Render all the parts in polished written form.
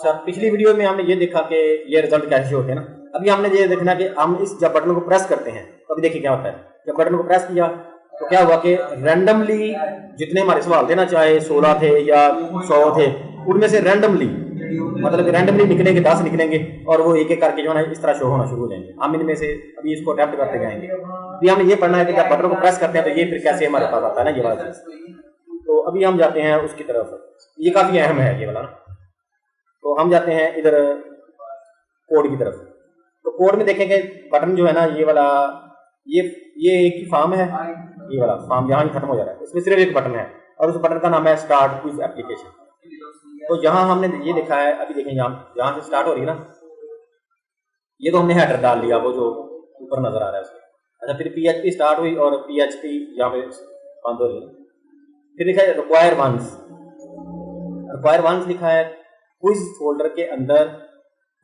अच्छा, पिछली वीडियो में हमने ये देखा कि ये रिजल्ट कैसे होते हैं ना। अभी हमने ये देखना कि हम इस जब बटन को प्रेस करते हैं तो अभी देखिए क्या होता है। जब बटन को प्रेस किया तो क्या हुआ कि रैंडमली जितने हमारे सवाल थे ना, चाहे 16 थे या 100 थे, उनमें से रैंडमली मतलब रैंडमली निकलेंगे, 10 निकलेंगे और वो एक एक करके जो है इस तरह शो होना शुरू हो जाएंगे। हम इनमें से अभी इसको अटेम्प्ट करते जाएंगे। अभी हमने ये पढ़ना है कि जब बटन को प्रेस करते हैं तो ये फिर कैसे हमारे पास आता है ना, ये वाला। तो अभी हम जाते हैं उसकी तरफ, ये काफी अहम है ये वाला ना। तो हम जाते हैं इधर कोड की तरफ। तो कोड में देखेंगे बटन जो है ना, ये वाला, ये एक ही फॉर्म है, ये वाला फॉर्म जहाँ खत्म हो जा रहा है, उसमें सिर्फ एक बटन है और उस बटन का नाम है स्टार्ट क्विज एप्लीकेशन। तो यहाँ हमने ये लिखा है, अभी देखें यहाँ से स्टार्ट हो रही है ना, ये तो हमने हेडर डाल लिया, वो जो ऊपर नजर आ रहा है उसमें। अच्छा, फिर PHP स्टार्ट हुई और PHP यहाँ पे बंद हो रही है। फिर लिखा है रिक्वायर वंस लिखा है। क्विज फोल्डर के अंदर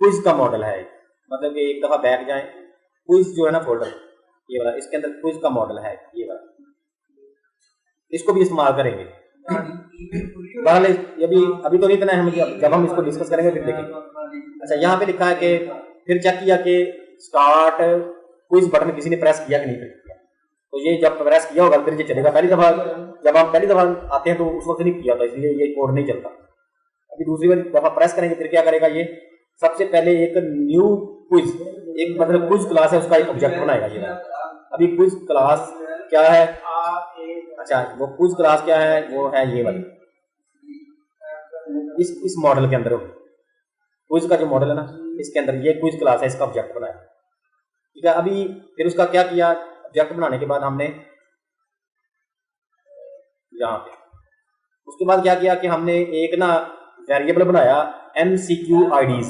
क्विज का मॉडल है, मतलब कि एक दफा बैक जाए, क्विज जो है ना फोल्डर ये वाला, इसके अंदर क्विज का मॉडल है ये वाला, इसको भी इस्तेमाल करेंगे। अभी तो नहीं इतना है, जब हम इसको डिस्कस करेंगे फिर देखेंगे। अच्छा, यहाँ पे लिखा है कि फिर चेक किया कि स्टार्ट क्विज बटन किसी ने प्रेस किया कि नहीं किया। तो ये जब प्रेस किया होगा फिर ये चलेगा। पहली दफा जब हम पहली दफा आते हैं तो उस वक्त नहीं किया था, इसलिए ये कोड नहीं चलता। अभी दूसरी दफा प्रेस करेंगे फिर क्या करेगा, ये सबसे पहले एक न्यू क्विज, एक मतलब क्विज क्लास है उसका एक ऑब्जेक्ट बनाएगा ये। अभी क्विज क्लास क्या है, अच्छा वो क्विज क्लास क्या है, वो है ये वाली, इस मॉडल के अंदर क्विज का जो मॉडल है ना, इसके अंदर ये क्विज क्लास है, इसका ऑब्जेक्ट बनाया। ठीक है, अभी फिर उसका क्या किया, ऑब्जेक्ट बनाने के बाद हमने यहाँ पे उसके बाद क्या किया कि हमने एक ना वेरिएबल बनाया MCQ IDs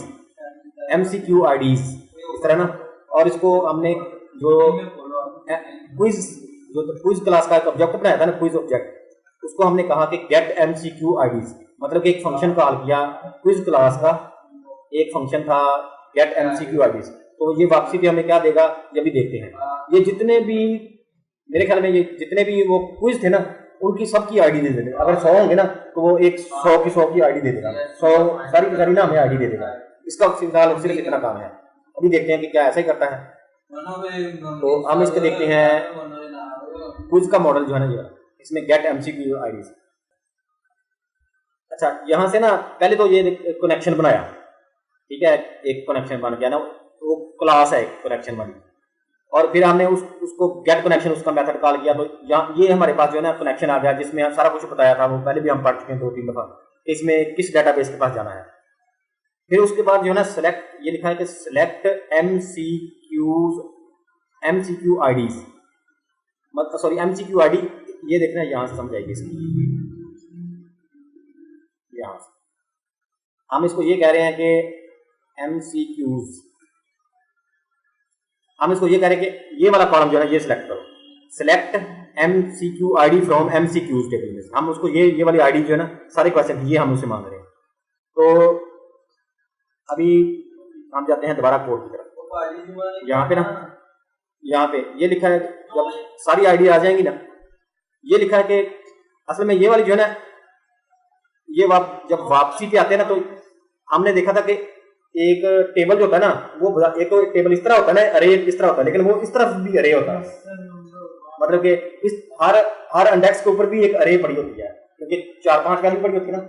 इस तरह ना, और इसको हमने जो क्विज क्लास का एक ऑब्जेक्ट बनाया था ना, क्विज ऑब्जेक्ट, उसको हमने कहा कि गेट MCQ IDs, मतलब कि एक फंक्शन कॉल किया क्विज क्लास का, एक फंक्शन था गेट MCQ IDs। तो ये वापसी पे हमें क्या देगा ये भी देखते हैं। ये जितने भी मेरे ख्याल में ये जितने भी वो क्विज थे ना, उनकी सबकी आईडी दे देगा। अगर 100 होंगे ना तो वो एक 100 की आईडी दे देगा, 100 सारी ना हमें आईडी दे देगा। इसका फिलहाल सिर्फ इतना काम है। अभी देखते हैं कि क्या ऐसा ही करता है। तो हम इसके देखते हैं क्विज का मॉडल जो है ना ये, इसमें गेट MCQ IDs। अच्छा, यहाँ से ना पहले तो ये कनेक्शन बनाया, ठीक है, एक कनेक्शन बन गया ना, वो क्लास है कनेक्शन बनी, और फिर हमने उसको गेट कनेक्शन उसका मेथड कॉल किया। तो यहाँ ये हमारे पास जो है ना कनेक्शन आ गया, जिसमें सारा कुछ बताया था, वो पहले भी हम पढ़ चुके हैं 2-3 दफा, इसमें किस डेटाबेस के पास जाना है। फिर उसके बाद जो है ना सेलेक्ट, ये लिखा है कि सेलेक्ट MCQ IDs, मतलब सॉरी MCQ ID, ये देखना है, यहाँ से समझाएगी इसकी। यहाँ से हम इसको ये कह रहे हैं कि MCQs, हम इसको ये कह रहे हैं कि ये वाला कॉलम जो है ये सिलेक्ट करो, select MCQ ID from MCQs table में। हम उसको ये वाली आईडी जो है ना सारे क्वेश्चन ये हम उससे मांग रहे हैं। तो अभी हम जाते हैं दोबारा कोड की तरफ। यहाँ पे ना, यहाँ पे ये लिखा है, जब सारी आईडी आ जाएंगी ना, ये लिखा है कि असल में ये वाली जो है ना, ये जब वापसी पे आते हैं ना, तो हमने देखा था कि एक टेबल जो होता है ना, वो एक तो टेबल इस तरह होता है ना, अरे इस तरह होता है, लेकिन वो इस तरफ भी अरे होता है, मतलब कि इस हर इंडेक्स के ऊपर भी एक अरे पड़ी होती है, क्योंकि 4-5 वैल्यू पड़ी होती है ना।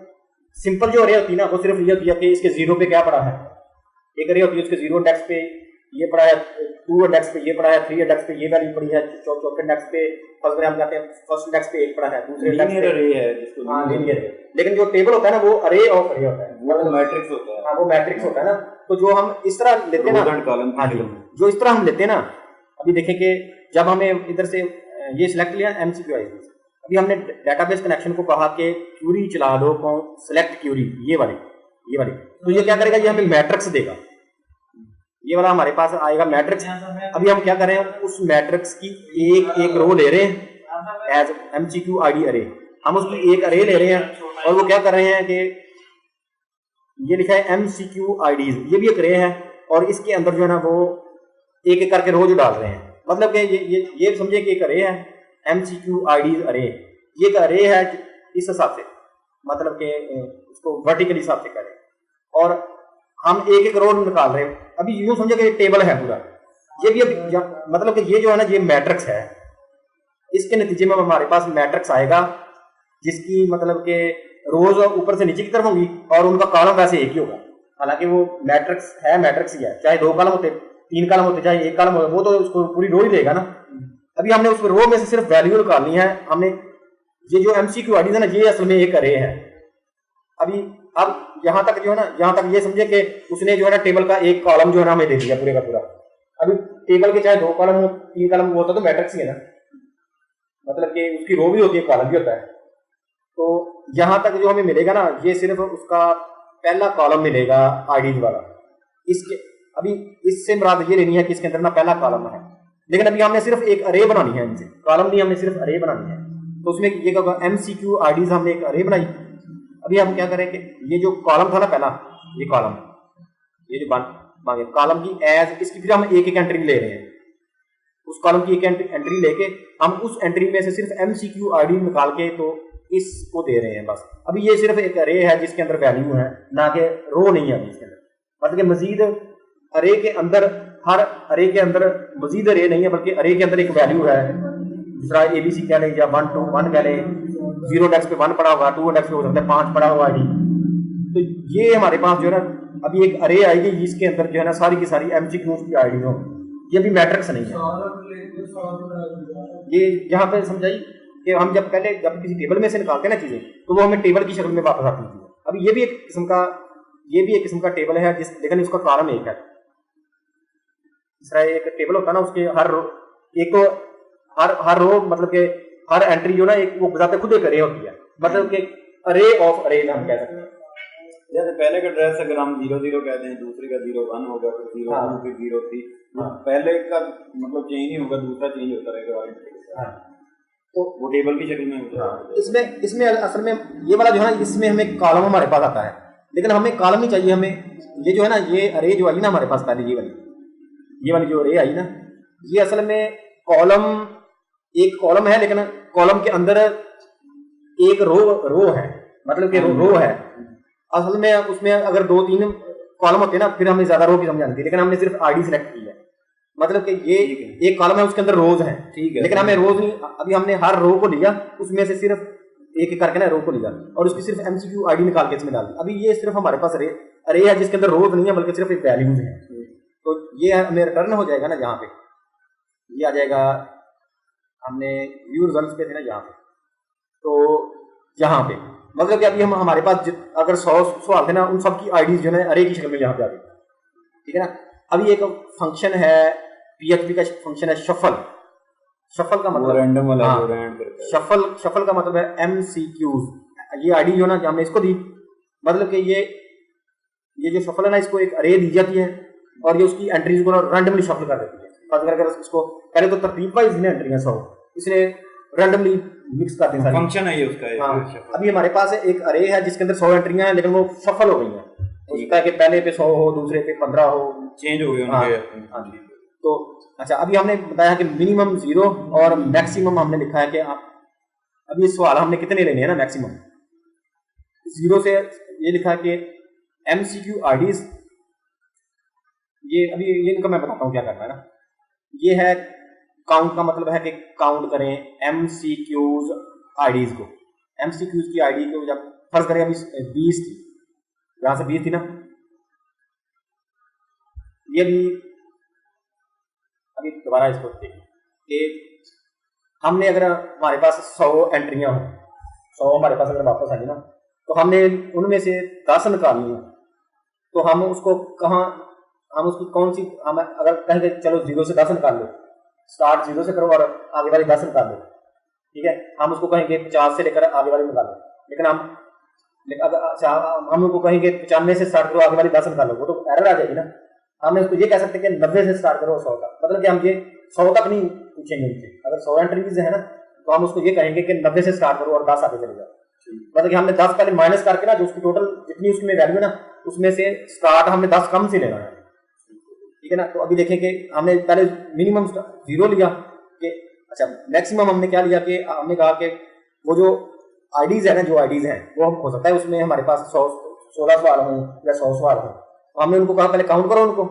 सिंपल जो अरे होती है ना, वो सिर्फ ये होती है कि इसके 0 पे क्या पड़ा है, एक अरे होती है उसके 0 इंडेक्स पे ये पड़ा है, 2 इंडेक्स पे ये पड़ा है, 3 इंडेक्स पे ये वैल्यू पड़ी है, चौथे इंडेक्स पे फर्स्ट हम कहते हैं फर्स्ट इंडेक्स पे 1 पड़ा है, दूसरे इंडेक्स पे अरे है जिसको, हाँ लीनियर। लेकिन जो टेबल होता है ना वो अरे ऑफ अरे होता है, वो मैट्रिक्स होता है। हाँ, वो मैट्रिक्स होता है ना। तो जो हम इस तरह लेते हैं ना, हाँ जी, जो इस तरह हम लेते हैं ना, अभी देखें कि जब हमें इधर से ये सिलेक्ट लिया MCQ IDs, अभी हमने डेटाबेस कनेक्शन को कहा कि क्यूरी चला दो, सिलेक्ट क्यूरी, ये वाली, तो ये क्या करेगा, ये हमें मैट्रिक्स देगा, ये वाला हमारे पास आएगा मैट्रिक्स। अभी हम क्या कर रहे हैं, उस मैट्रिक्स की एक रो ले रहे हैं एज MCQ ID अरे, हम उसकी एक अरे ले रहे हैं, और वो क्या कर रहे हैं कि ये लिखा है MCQ IDs, ये भी एक अरे है, और इसके अंदर जो है ना वो एक एक करके रो जो डाल रहे हैं, मतलब कि ये समझे कि एक अरे है MCQ IDs अरे, ये एक अरे है इस हिसाब से, मतलब कि उसको वर्टिकल हिसाब से करें। और हम एक एक रो निकाल रहे हैं। अभी यूं समझो कि टेबल है पूरा, ये भी मतलब कि ये जो है ना ये मैट्रिक्स है, इसके नतीजे में हमारे पास मैट्रिक्स आएगा जिसकी मतलब कि रोज ऊपर से नीचे की तरफ होंगी और उनका कॉलम वैसे एक ही होगा। हालांकि वो मैट्रिक्स है, मैट्रिक्स ही है, चाहे 2 कॉलम होते, 3 कॉलम होते, चाहे 1 कॉलम होते, वो तो उसको पूरी रो ही देगा ना। अभी हमने उस रो में से सिर्फ वैल्यू निकालनी है। हमने ये जो एमसीक्यू आईडीज है ना, ये असल में एक अरे है। अभी अब यहाँ तक जो है ना, यहाँ तक ये समझे कि उसने जो है ना टेबल का एक कॉलम जो है ना हमें दे दिया पूरे का पूरा। अभी टेबल के चाहे 2 कॉलम हो, 3 कॉलम होता तो मैट्रिक्स ही है ना, मतलब कि उसकी रो भी होती है, कॉलम भी होता है। तो यहाँ तक जो हमें मिलेगा ना, ये सिर्फ उसका पहला कॉलम मिलेगा आईडीज वाला। इसके अभी इससे मुराद ये लेनी है कि इसके अंदर ना पहला कॉलम है, लेकिन अभी हमने सिर्फ एक अरे बनानी है, इनसे कॉलम नहीं, हमने सिर्फ अरे बनानी है। तो उसमें ये क्या होगा, एमसीक्यू आईडीज हमने एक अरे बनाई। अभी हम क्या करें कि ये जो कॉलम था ना पहला, ये कॉलम, ये जो मांगे कॉलम की एज, इसकी फिर हम एक एक एंट्री ले रहे हैं। उस कॉलम की एक एंट्री लेके हम उस एंट्री में से सिर्फ एमसीक्यू आईडी निकाल के तो इसको दे रहे हैं बस। अभी ये सिर्फ एक अरे है जिसके अंदर वैल्यू है, ना कि रो नहीं है इसके अंदर। मतलब कि मजीद अरे के अंदर, हर अरे के अंदर मजीद अरे नहीं है, बल्कि अरे के अंदर एक वैल्यू है, दूसरा एबीसी कह लें या 1 to 1 कह लें, 0 इंडेक्स पे 1 पड़ा होगा, 2 इंडेक्स पे हो सकता है 5 पड़ा हुआ आईडी। तो ये हमारे पास जो है ना अभी एक अरे आएगी जिसके अंदर जो है ना सारी की सारी एमसीक्यूज की आईडी हो। ये भी मैट्रिक्स नहीं है। ये यहाँ पे समझाई कि हम जब किसी टेबल में से निकालते हैं ना चीजें, तो वो हमें टेबल की शक्ल में वापस आती है। अभी ये भी एक किस्म का टेबल है लेकिन उसका कॉलम एक है। दूसरा एक टेबल होता है ना, उसके हर रो मतलब कि हर एंट्री जो ना एक वो बजाते खुद एक अरे होती है, मतलब कि अरे ऑफ अरे हम कह सकते हैं। जैसे पहले का एड्रेस अगर हम 0 कहते हैं, दूसरे का 01 होगा, फिर 02 फिर 03, पहले का मतलब चेंज नहीं होगा, दूसरा चेंज होता रहेगा। तो वो टेबल की शक्ल में होता है। इसमें असल में ये वाला जो है ना, इसमें हमें कॉलम हमारे पास आता है, लेकिन हमें कॉलम नहीं चाहिए। हमें ये जो है ना, ये अरे जो आई ना हमारे पास पहले, ये वाली जो अरे आई ना, ये असल में कॉलम, एक कॉलम है, लेकिन कॉलम के अंदर एक रो है, मतलब कि रो है। असल में उसमें अगर 2-3 कॉलम होते हैं ना, फिर हमें ज्यादा रो की समझ आती है, लेकिन हमने सिर्फ आईडी सिलेक्ट की है। मतलब कि ये एक कॉलम है, उसके अंदर रोज हैं, ठीक है, लेकिन हमें रोज नहीं। अभी हमने हर रो को लिया, उसमें से सिर्फ एक एक करके ना रो को लिया और उसकी सिर्फ एमसीक्यू आईडी निकाल के इसमें डाल दी। अभी ये सिर्फ हमारे पास अरे है जिसके अंदर रोज नहीं है, बल्कि सिर्फ एक वैल्यूज है। तो ये हमें रिटर्न हो जाएगा ना, यहाँ पे ये आ जाएगा, हमने व्यू रिजल्ट्स पे थे ना यहाँ पे, तो यहाँ पे मतलब कि अभी हम हमारे पास अगर 100 सवाल थे ना, उन सब की आईडीज जो है अरे की शक्ल में यहाँ पे आ गई, ठीक है ना। अभी एक फंक्शन है, पीएचपी का फंक्शन है शफल। शफल का मतलब रैंडम वाला, शफल का मतलब है एमसीक्यूज। ये आईडी जो ना हमने इसको दी, मतलब कि ये जो शफल है ना, इसको एक अरे दी जाती है और ये उसकी एंट्रीज को रैंडमली शफल कर देती है। अगर इसको पहले तो तरतीब वाइज ने एंट्रियां 100, इसने रैंडमली मिक्स कर दी सारी। फंक्शन है ये उसका। हाँ, अभी हमारे पास एक अरे है जिसके अंदर 100 एंट्रियां हैं, लेकिन वो शफल हो गई हैं। उसका है कि पहले पे 100 हो, दूसरे पे 15 हो, चेंज हो गए उनके। हाँ जी। तो अच्छा, अभी हमने बताया कि मिनिमम 0 और मैक्सिमम हमने लिखा है कि अभी इस सवाल हमने कितने लेने हैं ना, मैक्सिमम 0 से ये लिखा है कि एमसीक्यू आईडीज, ये अभी ये इनका मैं बताता हूँ क्या करना है ना। ये है काउंट का मतलब है कि काउंट करें एमसीक्यूज आईडीज को। एमसीक्यूज की आईडी को जब फर्ज करें अभी 20 थी, यहां से 20 थी ना, ये भी अभी दोबारा इसको देखिए कि हमने अगर हमारे पास 100 एंट्रियां हो, 100 हमारे पास अगर वापस आई ना, तो हमने उनमें से 10 निकालनी है। तो हम उसको कहाँ, हम उसकी कौन सी, हम अगर कहेंगे चलो 0 से 10 निकाल लो, स्टार्ट 0 से करो और आगे वाली 10 निकाल लो, ठीक है। हम उसको कहेंगे 50 से लेकर आगे वाली निकाल लो, लेकिन हम लोग को कहेंगे 95 से स्टार्ट करो, आगे वाली 10 निकालो, वो तो एरर आ जाएगी ना। हमने उसको ये कह सकते हैं कि 90 से स्टार्ट करो 100 तक, मतलब कि हम ये 100 तक नहीं पूछेंगे उनसे। अगर 100 एंट्रीज है ना, तो हम उसको ये कहेंगे कि 90 से स्टार्ट करो और 10 आगे चले जाओ। मतलब कि हमने 10 पहले माइनस करके ना, जो उसकी टोटल जितनी उसमें वैल्यू है ना, उसमें से स्टार्ट हमने 10 कम से लेना है, ठीक है ना। तो अभी देखें कि हमने पहले मिनिमम 0 लिया कि अच्छा, मैक्सिमम हमने क्या लिया कि हमने कहा कि वो जो आईडीज है ना, जो आईडीज हैं वो हो सकता है उसमें हमारे पास 100 16 सवाल हों या 100 सवाल हों, तो हमने उनको कहा पहले काउंट करो उनको,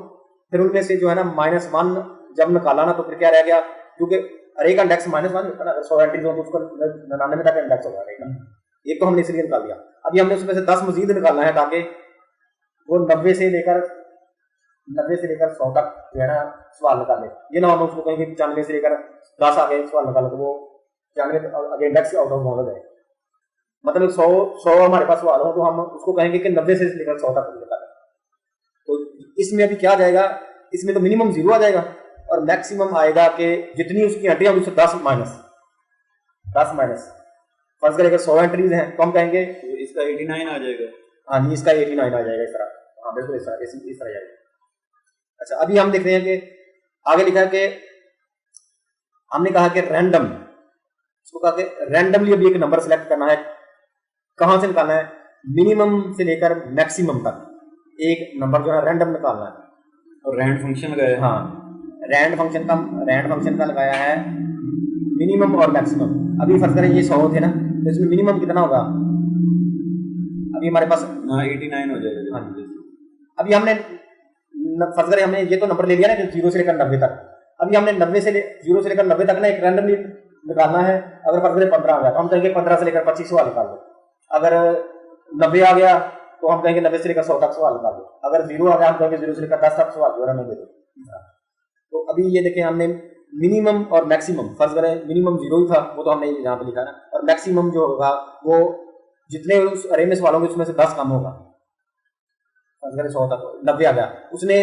फिर उनमें से जो है ना -1 जब निकाला ना तो फिर क्या रह गया, क्योंकि अरे का इंडेक्स -1 होता ना, अगर 100 एंट्रीज हो तो उसका 99 तक इंडेक्स होगा अरे का, एक तो हमने इसलिए निकाल दिया। अभी हमने उसमें से 10 मजीद निकालना है ताकि वो 90 से लेकर 100 तक जो है ना सवाल निकाले। ये ना हम उसको कहेंगे 95 से लेकर 10 आगे सवाल निकालो तो वो 95 आगे इंडेक्स आउट ऑफ बाउंड हो जाए। मतलब 100 हमारे पास सवाल हो तो हम उसको कहेंगे कि 90 से लेकर 100 तक निकालें। तो इसमें अभी क्या आ जाएगा, इसमें तो मिनिमम 0 आ जाएगा और मैक्सिमम आएगा कि जितनी उसकी एंट्री होगी उससे 10 माइनस फर्ज करें अगर 100 एंट्रीज हैं तो हम कहेंगे तो इसका 89 आ जाएगा। हाँ जी, इसका 89 आ जाएगा इस तरह। हाँ बिल्कुल इस तरह जाएगा। अच्छा, अभी हम देख रहे हैं कि आगे लिखा है कि हमने कहा कि रैंडम, इसको कहा कि रैंडमली अभी एक नंबर सेलेक्ट करना है। कहाँ से निकालना है, मिनिमम से लेकर मैक्सिमम तक एक नंबर जो है रैंडम निकालना है। और रैंड फंक्शन लगाया है। हाँ, रैंड फंक्शन का लगाया है मिनिमम और मैक्सिमम। अभी फर्ज करें ये 100 थे ना, तो इसमें मिनिमम कितना होगा, अभी हमारे पास 89 हो जाएगा। हाँ जी, अभी हमने फर्ज करें हमने ये तो नंबर ले लिया ना 0 से लेकर 90 तक। अभी हमने 0 से लेकर 90 तक ना एक रैंडमली निकालना है। अगर फर्ज करें 15 आ गया तो हम कहेंगे 15 से लेकर 25 सवाल निकाल दो। अगर 90 आ गया तो हम कहेंगे 90 से लेकर 100 तक सवाल निकाल दो। अगर 0 आ गया हम कहेंगे 0 से लेकर 10 तक सवाल जो है हमें दे दो। तो अभी ये देखें हमने मिनिमम और मैक्सिमम, फर्ज करें मिनिमम 0 ही था वो तो हमने यहाँ पे लिखा ना, और मैक्सिमम जो होगा वो जितने उस अरे में सवाल होंगे उसमें से 10 कम होगा। फर्ज करें 100 तक 90 आ गया, उसने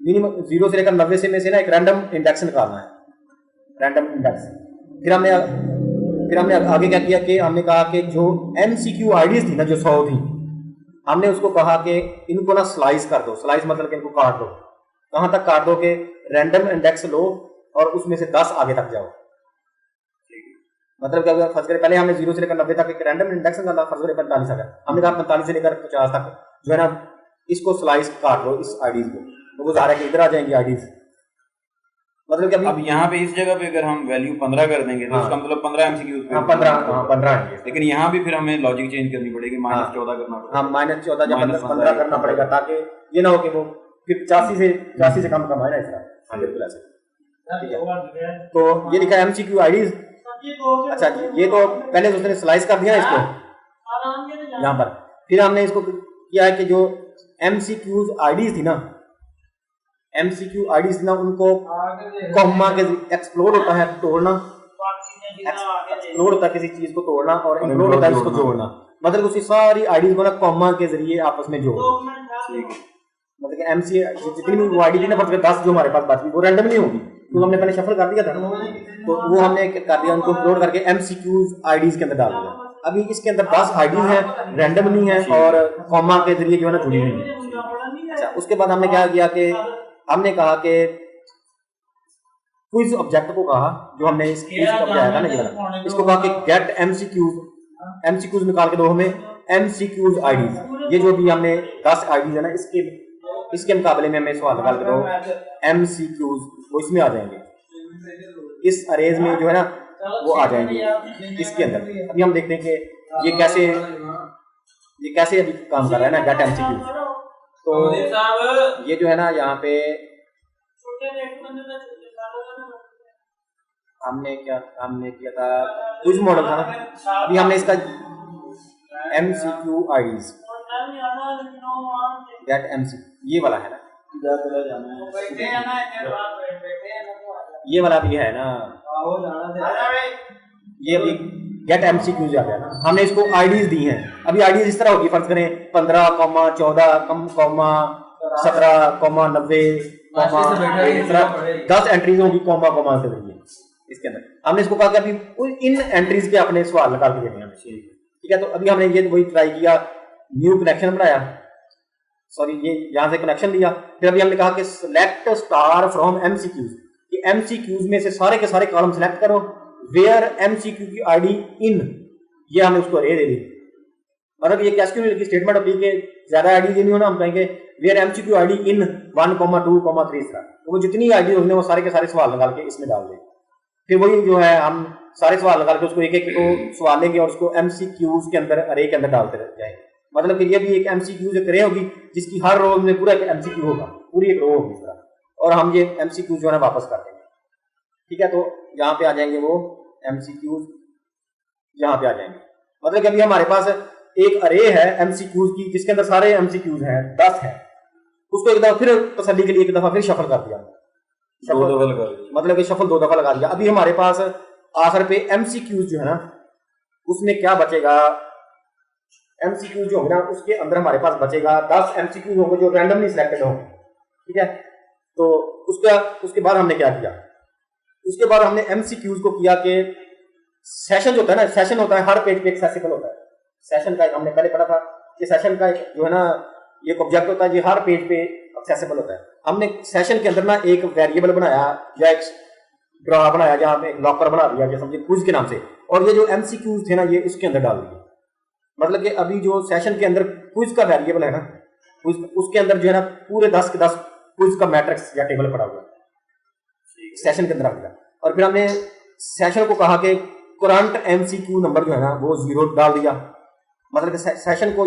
मिनिमम 0 से लेकर 90 से में से ना एक रैंडम इंडेक्स निकालना है, रैंडम इंडेक्स। फिर हमने आगे क्या किया कि हमने कहा कि जो MCQ आईडीज थी ना जो 100 थी, हमने उसको कहा कि इनको ना स्लाइस कर दो। स्लाइस मतलब कि इनको काट दो। कहाँ तक काट दो कि रैंडम इंडेक्स लो और उसमें से 10 आगे तक जाओ। मतलब कि अगर फर्ज करें पहले हमने 0 से लेकर 90 तक एक रैंडम इंडेक्स निकाला, फर्ज करें 45 आ गया, हमने कहा 45 से लेकर 50 तक जो है ना इसको स्लाइस काट दो इस आईडीज को, तो वो ज़ाहिर है कि इधर आ जाएंगी आईडीज। मतलब कि अब यहाँ पे इस जगह पे अगर हम वैल्यू 15 कर देंगे तो इसका मतलब 15 MCQ पे 15 आएंगे। लेकिन यहाँ भी फिर हमें लॉजिक चेंज करनी पड़ेगी, -14 करना पड़ेगा। हाँ, -14 या 15 करना पड़ेगा ताकि ये ना हो कि वो फिर 85 से कम आए ना इस तरह। हाँ बिल्कुल ऐसे, ठीक है। तो ये लिखा है MCQ आईडीज। अच्छा जी, ये तो पहले उसने स्लाइस कर दिया इसको यहाँ पर। फिर हमने इसको किया है कि जो MCQ आईडीज थी ना, MCQ आईडीज ना उनको कॉमा के एक्सप्लोर होता है तोड़ना, एक्सप्लोर होता है किसी चीज को तोड़ना और इंक्लूड होता है उसको जोड़ना। मतलब उसकी सारी आईडीज को ना कॉमा के जरिए आपस में जोड़, मतलब कि MC जितनी भी वो आईडी थी ना 10 जो हमारे पास बची वो रैंडमली होगी, तो हमने पहले शफल कर दिया था ना, तो वो हमने कर दिया उनको अपलोड करके MCQ आईडीज के अंदर डाल दिया। अभी इसके अंदर 10 आईडीज हैं, रैंडमली हैं और कॉमा के जरिए जो है ना जुड़ी हुई है। अच्छा, उसके बाद हमने क्या किया कि हमने कहा कि क्विज ऑब्जेक्ट को कहा, जो हमने इस क्विज का बताया था ना ये वाला, इसको कहा कि गेट MCQs निकाल के दो हमें MCQs आईडीज। ये जो भी हमने 10 आईडीज है ना इसके मुकाबले में हमें सवाल निकाल के दो MCQs, वो इसमें आ जाएंगे, इस अरेज में जो है ना वो आ जाएंगे इसके अंदर। अभी हम देखते हैं कि ये कैसे अभी काम कर रहा है ना गेट MCQs। तो ये जो है ना यहाँ पे हमने किया था क्विज मॉडल था ना, अभी हमने इसका MCQ आईडीज गेट MC ये वाला है ना, ये वाला भी है ना, ये अभी गेट MCQs आ गया ना। हमने इसको आईडीज दी हैं। अभी आईडीज इस तरह होगी, फर्ज करें 15, 14, 17, 90, 10 एंट्रीज होगी कॉमा से जरिए इसके अंदर। हमने इसको कहा कि अभी इन एंट्रीज के अपने सवाल निकाल के देने हमें, ठीक है। तो अभी हमने ये वही ट्राई किया, न्यू कनेक्शन बनाया, सॉरी ये यहाँ से कनेक्शन लिया। फिर अभी हमने कहा कि सिलेक्ट स्टार फ्रॉम MCQs, कि MCQs में से सारे के सारे कॉलम सेलेक्ट करो वेयर MCQ की आईडी इन, ये हमने उसको अरे दे दी। मतलब ये कैस्क्यूएल की स्टेटमेंट होती है कि ज्यादा आईडी देनी हो ना, हम कहेंगे वेयर MCQ आईडी इन 1, 2, 3 तरह, तो वो जितनी आईडी होगी वो सारे के सारे सवाल निकाल के इसमें डाल दें। फिर वही जो है हम सारे सवाल निकाल के उसको एक एक को सवाल लेंगे और उसको MCQs के अंदर अरे के अंदर डालते जाएंगे। मतलब कि ये भी एक एमसीक्यू एक रे होगी जिसकी हर रो में पूरा एक एमसीक्यू होगा, पूरी एक रो होगी इस तरह, और हम ये एमसीक्यू जो है ना वापस कर देंगे। ठीक है, तो यहाँ पे आ जाएंगे वो एमसीक्यू, यहाँ पे आ जाएंगे। मतलब कि अभी हमारे पास एक अरे है एमसीक्यूज की जिसके अंदर सारे एमसीक्यूज हैं 10 है, उसको एक दफा फिर तसल्ली के लिए एक दफा फिर शफल कर दिया, मतलब कि शफल 2 दफा लगा दिया। अभी हमारे पास आखिर पे एमसीक्यूज जो है ना उसमें क्या बचेगा, एमसीक्यूज जो होंगे ना उसके अंदर हमारे पास बचेगा 10 एमसीक्यूज होंगे जो रैंडमली सिलेक्टेड होंगे। ठीक है, तो उसके बाद हमने क्या किया, उसके बाद हमने एमसीक्यूज को किया कि सेशन जो होता है ना, सेशन होता है हर पेज पे एक्सेसिबल होता है। सेशन का हमने पहले पढ़ा था कि सेशन का जो है ना ये ऑब्जेक्ट होता है जो हर पेज पे एक्सेसिबल होता है। हमने सेशन के अंदर ना एक वेरिएबल बनाया या एक ड्रा बनाया जहाँ पे एक लॉकर बना दिया जैसे समझिए क्विज के नाम से, और ये जो एमसीक्यूज थे ना ये इसके अंदर डाल दिए। मतलब कि अभी जो सेशन के अंदर क्विज का वेरिएबल है ना उसके अंदर जो है ना पूरे 10 के 10 क्विज का मैट्रिक्स या टेबल पड़ा हुआ है सेशन के अंदर आ गया। और फिर हमने सेशन को कहा कि करंट एमसीक्यू नंबर जो है ना वो 0 डाल दिया। मतलब कि सेशन को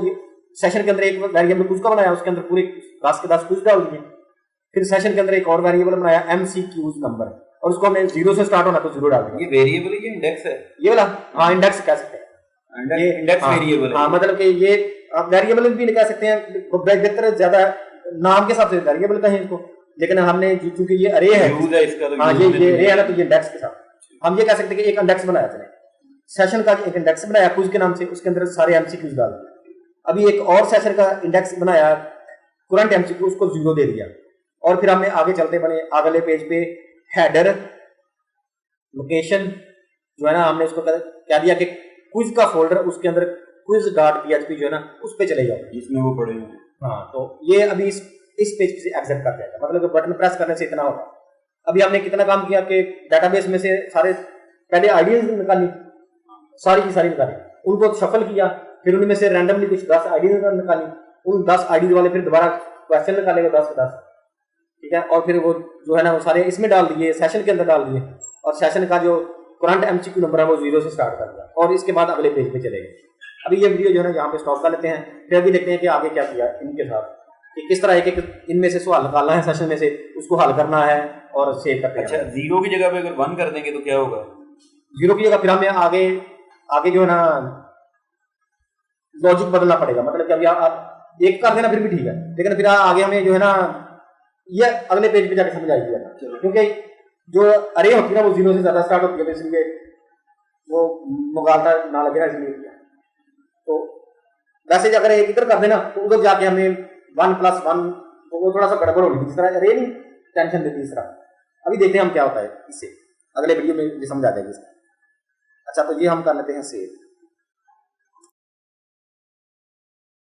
सेशन के अंदर एक वेरिएबल क्विज का बनाया, उसके अंदर पूरे 10 के 10 क्विज डाल दिए। फिर सेशन के अंदर एक और वेरिएबल बनाया एमसीक्यूज नंबर, और उसको हमने 0 से स्टार्ट होना तो 0 डाल दिया। ये वेरिएबल ये इंडेक्स है, ये वाला हाँ इंडेक्स कह सकते हैं, ये इंडेक्स वेरिएबल है। हाँ मतलब कि ये आप वेरिएबल भी कह सकते हैं, बेहतर ज्यादा नाम के हिसाब से वेरिएबल कहें इसको, लेकिन हमने चूंकि ये अरे है इसका तो हाँ ये अरे है ना, तो ये इंडेक्स के साथ हम ये कह सकते हैं कि एक इंडेक्स बनाया चले, सेशन का एक इंडेक्स बनाया क्विज के नाम से, उसके अंदर सारे एमसीक्यूज डाल दिए। अभी एक और सेशन का इंडेक्स बनाया करंट एमसीक्यू, उसको 0 दे दिया। और फिर हमने आगे चलते बने अगले पेज पे हेडर लोकेशन जो है ना हमने उसको क्या दिया कि क्विज का फोल्डर, उसके अंदर quiz.php जो है ना उस पे चले जाओ जिसमें वो पड़े हैं। हाँ, तो ये अभी इस पेज से एग्जिट कर जाएगा, मतलब कि बटन प्रेस करने से इतना होगा। अभी हमने कितना काम किया कि डेटाबेस में से सारे पहले आईडीज निकाली, सारी की सारी निकाली, उनको शफल किया, फिर उनमें से रैंडमली कुछ 10 आईडी निकाली, उन 10 आईडी वाले फिर दोबारा क्वेश्चन निकालेगा 10 के 10। ठीक है, और फिर वो जो है ना वो सारे इसमें डाल दिए, सेशन के अंदर डाल दिए, और सेशन का जो करंट एमसीक्यू नंबर है वो 0 से स्टार्ट कर दिया, और इसके बाद अगले पेज पे चले गए। अभी ये वीडियो जो है ना यहाँ पे स्टॉप कर लेते हैं, फिर अभी देखते हैं कि आगे क्या किया इनके साथ, कि किस तरह एक इनमें से सवाल निकालना है सेशन में से, उसको हल करना है और सेव करते हैं। अच्छा, 0 की जगह पे अगर 1 कर देंगे तो क्या होगा? 0 की जगह फिर हमें आगे जो है ना लॉजिक बदलना पड़ेगा। मतलब कि अभी आप एक कर देना फिर भी ठीक है, लेकिन फिर आगे हमें जो है ना ये अगले पेज पे जाके समझ आएगी, क्योंकि जो अरे होती है ना वो 0 से ज्यादा स्टार्ट होती है, इसलिए वो मुगालता ना लगेगा, इसलिए। तो वैसे अगर एक इधर कर देना तो उधर जाके हमें 1+1 तो वो थोड़ा सा गड़बड़ होगी, जिस तरह अरे नहीं टेंशन देती इस तरह। अभी देखते हैं हम क्या होता है इससे, अगले वीडियो में समझ आ जाएगी इसका। अच्छा, तो ये हम कर लेते हैं सेव।